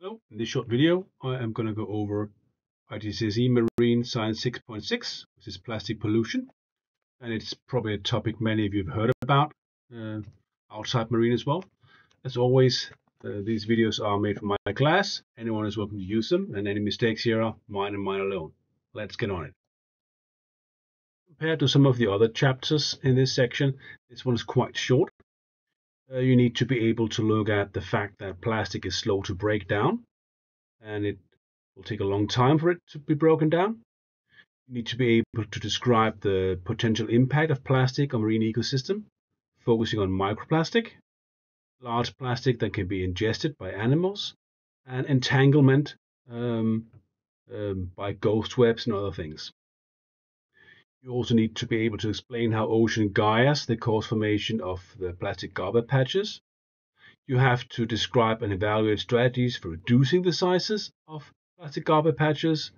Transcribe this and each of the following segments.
Hello, in this short video, I am going to go over IGCSE Marine Science 6.6, which is plastic pollution. And it's probably a topic many of you have heard about outside Marine as well. As always, these videos are made for my class. Anyone is welcome to use them, and any mistakes here are mine and mine alone. Let's get on it. Compared to some of the other chapters in this section, this one is quite short. You need to be able to look at the fact that plastic is slow to break down, and it will take a long time for it to be broken down. You need to be able to describe the potential impact of plastic on marine ecosystem, focusing on microplastic, large plastic that can be ingested by animals, and entanglement by ghost webs and other things. You also need to be able to explain how ocean gyres that cause formation of the plastic garbage patches. You have to describe and evaluate strategies for reducing the sizes of plastic garbage patches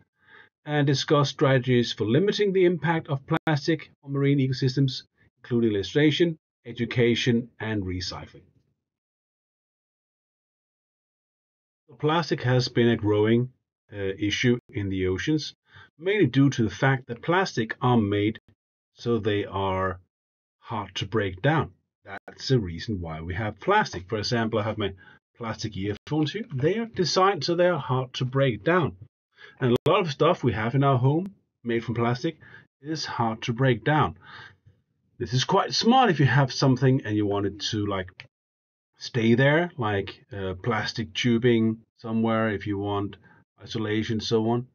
and discuss strategies for limiting the impact of plastic on marine ecosystems, including illustration, education, and recycling. So plastic has been a growing issue in the oceans, mainly due to the fact that plastic are made so they are hard to break down. That's the reason why we have plastic. For example, I have my plastic earphones here. They are designed so they are hard to break down. And a lot of stuff we have in our home made from plastic is hard to break down. This is quite smart if you have something and you want it to stay there, like plastic tubing somewhere, if you want isolation, so on.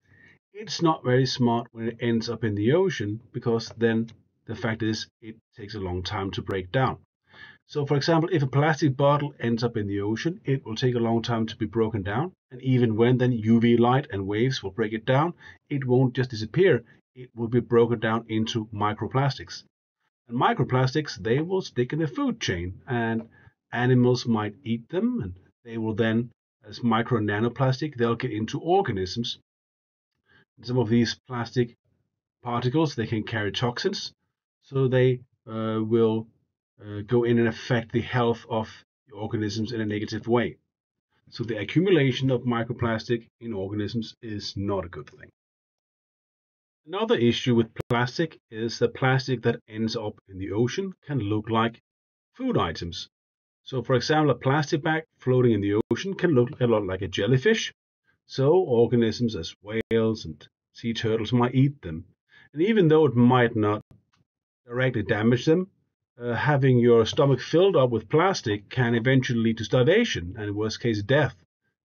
It's not very smart when it ends up in the ocean, because then the fact is it takes a long time to break down. So, for example, if a plastic bottle ends up in the ocean, it will take a long time to be broken down. And even when then UV light and waves will break it down, it won't just disappear. It will be broken down into microplastics. And microplastics, they will stick in the food chain, and animals might eat them, and they will then, as micro and nanoplastic, they'll get into organisms. And some of these plastic particles, they can carry toxins, so they will go in and affect the health of the organisms in a negative way. So the accumulation of microplastic in organisms is not a good thing. Another issue with plastic is that plastic that ends up in the ocean can look like food items. So, for example, a plastic bag floating in the ocean can look a lot like a jellyfish. So organisms as whales and sea turtles might eat them. And even though it might not directly damage them, having your stomach filled up with plastic can eventually lead to starvation and, in worst case, death,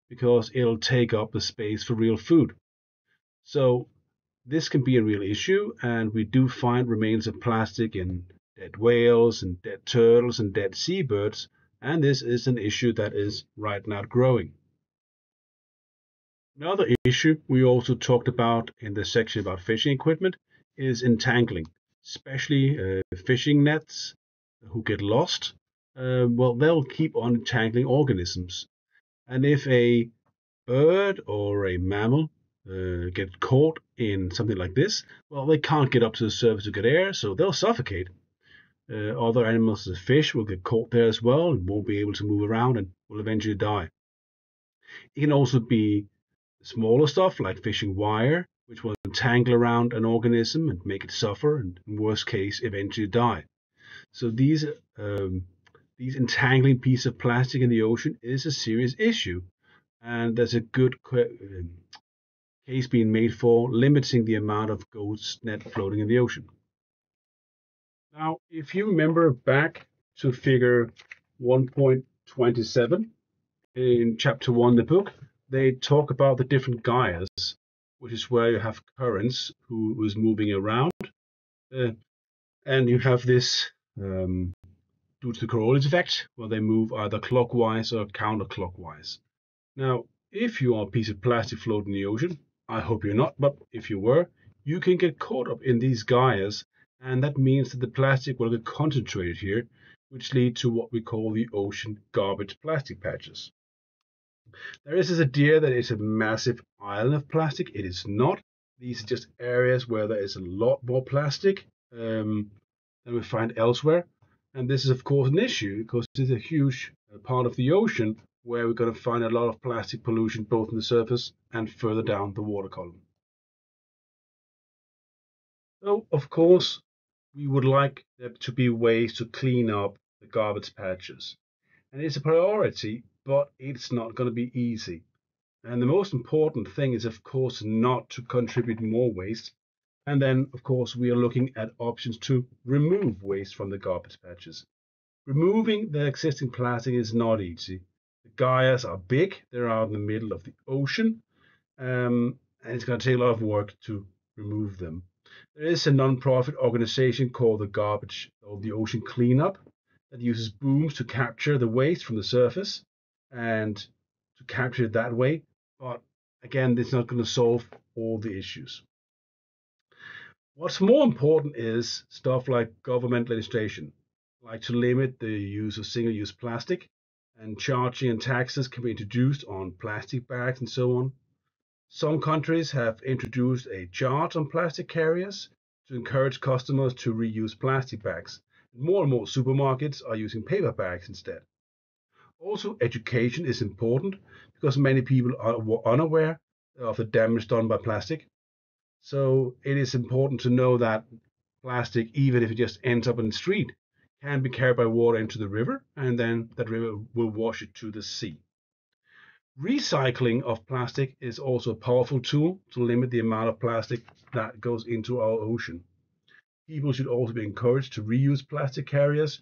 because it'll take up the space for real food. So this can be a real issue, and we do find remains of plastic in dead whales and dead turtles and dead seabirds, and this is an issue that is right now growing. Another issue we also talked about in the section about fishing equipment is entangling, especially fishing nets who get lost. Well, they'll keep on entangling organisms. And if a bird or a mammal get caught in something like this, well, they can't get up to the surface to get air, so they'll suffocate. Other animals, as fish, will get caught there as well and won't be able to move around and will eventually die. It can also be smaller stuff like fishing wire, which will entangle around an organism and make it suffer, and in worst case, eventually die. So these entangling piece of plastic in the ocean is a serious issue, and there's a good case being made for limiting the amount of ghost net floating in the ocean. Now, if you remember back to figure 1.27 in chapter 1 of the book, they talk about the different gyres, which is where you have currents who is moving around, and you have this due to the Coriolis effect, where they move either clockwise or counterclockwise. Now, if you are a piece of plastic floating in the ocean, I hope you're not, but if you were, you can get caught up in these gyres, and that means that the plastic will get concentrated here, which lead to what we call the ocean garbage plastic patches. There is this idea that it's a massive island of plastic. It is not. These are just areas where there is a lot more plastic than we find elsewhere. And this is, of course, an issue because it's a huge part of the ocean where we're going to find a lot of plastic pollution both in the surface and further down the water column. So, of course, we would like there to be ways to clean up the garbage patches. And it's a priority, but it's not going to be easy. And the most important thing is, of course, not to contribute more waste. And then, of course, we are looking at options to remove waste from the garbage patches. Removing the existing plastic is not easy. The gyres are big, they're out in the middle of the ocean, and it's going to take a lot of work to remove them. There is a non-profit organization called the Ocean Cleanup, that uses booms to capture the waste from the surface and to capture it that way. But again, it's not going to solve all the issues. What's more important is stuff like government legislation, like to limit the use of single-use plastic, and charging and taxes can be introduced on plastic bags and so on. Some countries have introduced a charge on plastic carriers to encourage customers to reuse plastic bags. More and more supermarkets are using paper bags instead. Also, education is important because many people are unaware of the damage done by plastic. So it is important to know that plastic, even if it just ends up in the street, can be carried by water into the river, and then that river will wash it to the sea. Recycling of plastic is also a powerful tool to limit the amount of plastic that goes into our ocean. People should also be encouraged to reuse plastic carriers,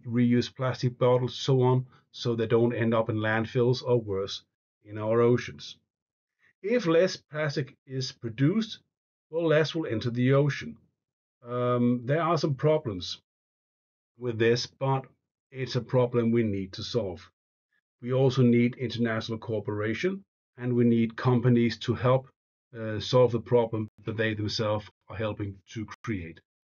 reuse plastic bottles, so on, so they don't end up in landfills or worse, in our oceans. If less plastic is produced, well, less will enter the ocean. There are some problems with this, but it's a problem we need to solve. We also need international cooperation, and we need companies to help solve the problem that they themselves are helping to create.